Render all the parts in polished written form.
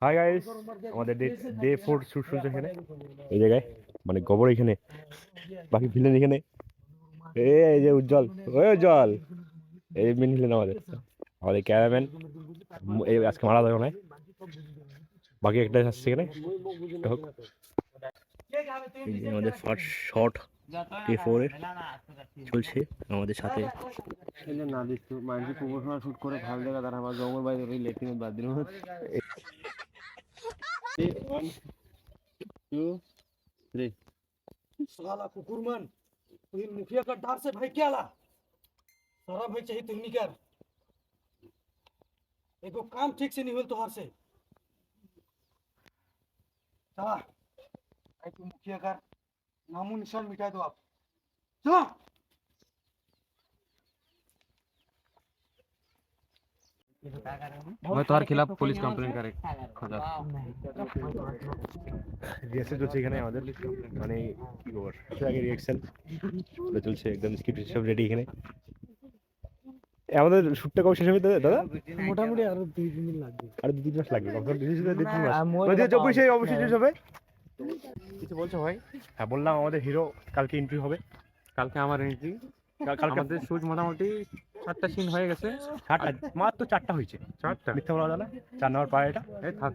Hi guys, আমাদের day 4 shoot চলছে এখানে এই জায়গায়, মানে গোবর এখানে, বাকি ভিলেন এখানে। এই যে উজ্জ্বল, ওই উজ্জ্বল, এই মেন ভিলেন আমাদের আমাদের ক্যারাম্যান। এই আজকে মারা যাবে না, বাকি একটা আসছে এখানে। এটা হোক। এই যে আমাদের ফার্স্ট শট ডে 4 এর চলছে আমাদের সাথে। না দেখতো মাইন্ডে প্রমোশনাল শুট করে ভালো জায়গা তারা আমার জঙ্গল বাইরে ওই লেটিন বাদ দিল। 1 2 3 साला कुकुरमन तुम मुखिया का डर से भाई क्या ला सारा भाई चाहिए तुम नहीं कर एगो काम ठीक से नहीं हुआ तोहार से चला भाई तुम मुखिया का नामो निशान मिटा दो आप चला मैं तुम्हारे खिलाफ पुलिस कंप्लेंट करे खुदा রিয়াকশন চলছে এখানে আমাদের, মানে কি খবর আগে রিয়াকশন চলছে, একদম স্ক্রিপ্ট সব রেডি এখানে। আমাদের শুটটা কবে শেষ হবে দাদা? মোটামুটি আরো 2-3 দিন লাগবে আর 2-3 মাস লাগবে, কখন রিলিজ হবে? 2-3 মাস, 2024 অবশ্যই রিলিজ হবে। কিছু বলছো ভাই? হ্যাঁ বললাম, আমাদের হিরো কালকে এন্ট্রি হবে। কালকে আমার এন্ট্রি, কালকে আমাদের শুট মোটামুটি 4টা সিন হয়ে গেছে। 4টা, মাত্র 4টা হয়েছে, 4টা মিথ্যা বলা যায় না। 4 নম্বর পায় এটা, এই থাক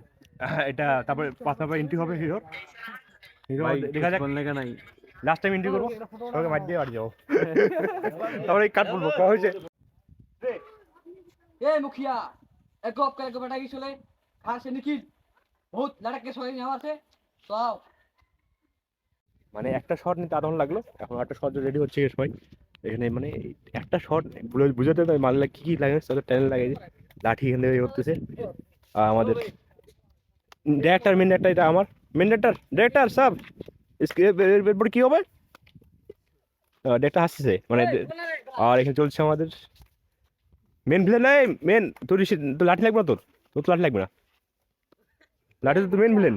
এটা তারপরে 5 নম্বর এন্ট্রি হবে হিরো। হিরো ভাই দেখা যাক, বলনে কা নাই লাস্ট টাইম এন্ট্রি করবো, সবাইকে মার দিয়ে বাড়ি যাবো। তারপরে কাট বলবো কখন হয়েছে। ए मुखिया एक गप कर बेटा की चले घर से निकल बहुत लड़के सोए यहाँ से तो आओ মানে একটা শট নিতে আধা ঘন্টা লাগলো, এখন একটা শট রেডি হচ্ছে সবাই এখানে। মানে একটা শট বুঝাতে মারলে কি কি লাগে, তাদের ট্যালেন্ট লাগে, যে লাঠি এখান থেকে করতেছে। আর আমাদের ডাইরেক্টর, মেন ডাইরেক্টর, এটা আমার মেন ডাইরেক্টর সব এরপর কি হবে, ডাইরেক্টর হাসতেছে মানে। আর এখানে চলছে আমাদের মেন ভিলেন। নাই মেন তোর তোর লাঠি লাগবে না, তোর তোর তো লাঠি লাগবে না, লাঠি তো মেন ভিলেন।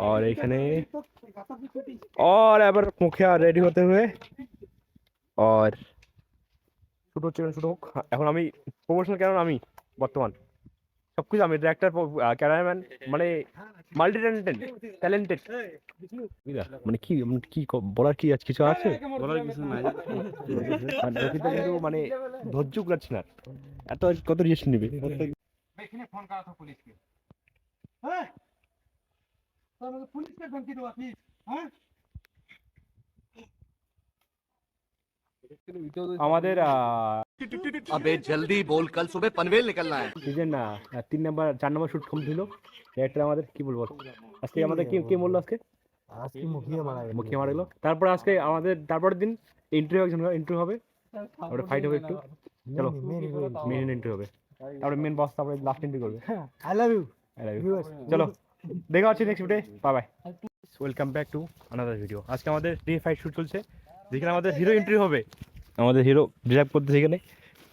और এখানে और এবার মুখে রেডি হতে हुए और শুট হচ্ছে, শুট হোক। এখন আমি প্রমোশনাল কেন, আমি বর্তমান সবকিছু আমি ডিরেক্টর, ক্যামেরাম্যান, মানে মাল্টি ট্যালেন্টেড। মানে কি কি বলার কি আজ কিছু আছে? বলার কিছু নাই, কিন্তু মানে ধৈর্য কুলাচ্ছে না, এত কত রিয়েকশন নিবে। देखने फोन करा था पुलिस के हैं तो मैं पुलिस के धमकी दो प्लीज हैं আমাদের अबे जल्दी बोल, कल सुबह पनवेल निकलना है। সিজন না 3 নাম্বার 4 নম্বর শুট কমপ্লিট হলো। ডাইরেক্টর আমাদের কি বলবো, আজকে আমাদের কি কি বললো, আজকে आज की मुखिया मारा মুখে মারা গেলো। তারপর আজকে আমাদের তারপরের দিন ইন্টারভিউ, একজন ইন্টারভিউ হবে, তারপরে ফাইট হবে একটু, চলো মেন ইন্টারভিউ হবে, তারপরে মেন বস, তারপরে লাস্ট ইন্টারভিউ করবে। आई लव यू চলো দেখা হচ্ছে next video, bye bye. Welcome back to another video. আজকে আমাদের ডে 5 শুট চলছে, যেখানে আমাদের হিরো এন্ট্রি হবে। আমাদের হিরো ডিরাইভ করতেছে এখানে,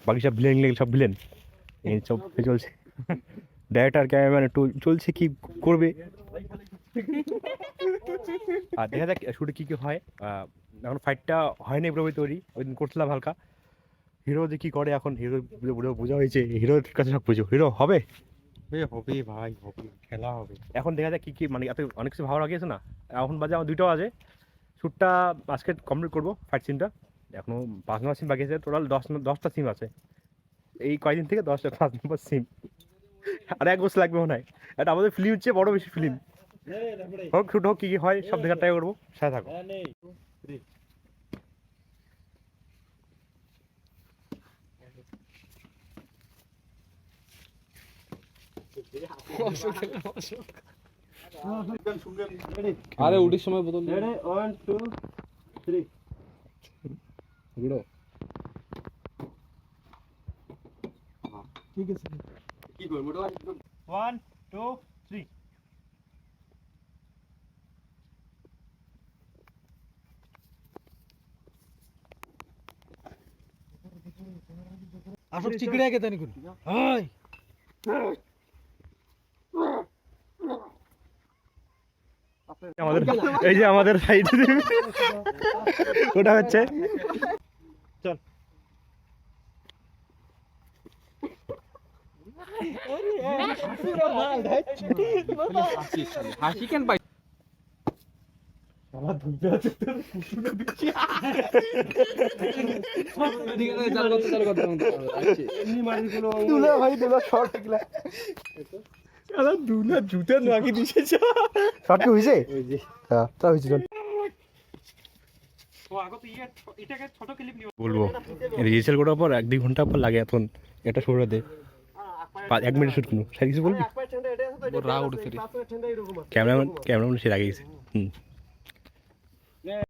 বাকি সব ভিলেন সব ভিলেন এই সব চলছে। ডাইরেক্টর ক্যামেরাম্যান একটু চলছে কি করবে, আর দেখা যাক শুটে কি কি হয়। এখন ফাইটটা হয়নি পুরোপুরি তৈরি, ওই দিন করছিলাম হালকা। হিরো যে কি করে এখন, হিরো বোঝা হয়েছে, হিরোর কাছে সব বুঝো, হিরো হবে হবে ভাই, হবে খেলা হবে। এখন দেখা যাক কি কি, মানে এত অনেক কিছু ভালো লাগিয়েছে না। এখন বাজে আমার 2টা বাজে, শ্যুটটা আজকে কমপ্লিট করবো ফাইট সিনটা। এখনও 5 নম্বর সিন বাকি আছে, টোটাল 10টা সিন আছে এই কয়েকদিন থেকে, 10টা 5 নম্বর সিন, আর 1 বছর লাগবে মনে হয়। এটা আমাদের ফিল্ম হচ্ছে বড় বেশি ফিল্ম হোক, শ্যুট হোক, কী কী হয় সব দেখার ট্রাই করবো, সাথে থাকো। আরে উঠির সময় বদল रेडी 1 2 3 হিরো ठीक है सर কি করব 1 2 3 আসো চিকড়ে কে তানি করি হাই আমাদের এই যে আমাদের সাইডে ওটা হচ্ছে, চল হাসি কেন পাই দুলা ভাই দুলা শর্ট এগুলা শর্ট কি হয়েছে হ্যাঁ তা হয়েছে বলবো রিহার্সাল করার পর 1-2 ঘন্টা পর লাগে এখন এটা শুরু হতে 1 মিনিট শুট কোনো সারি কিছু বলবি রাগ উঠেছে রে ক্যামেরাম্যান সে রাগে গেছে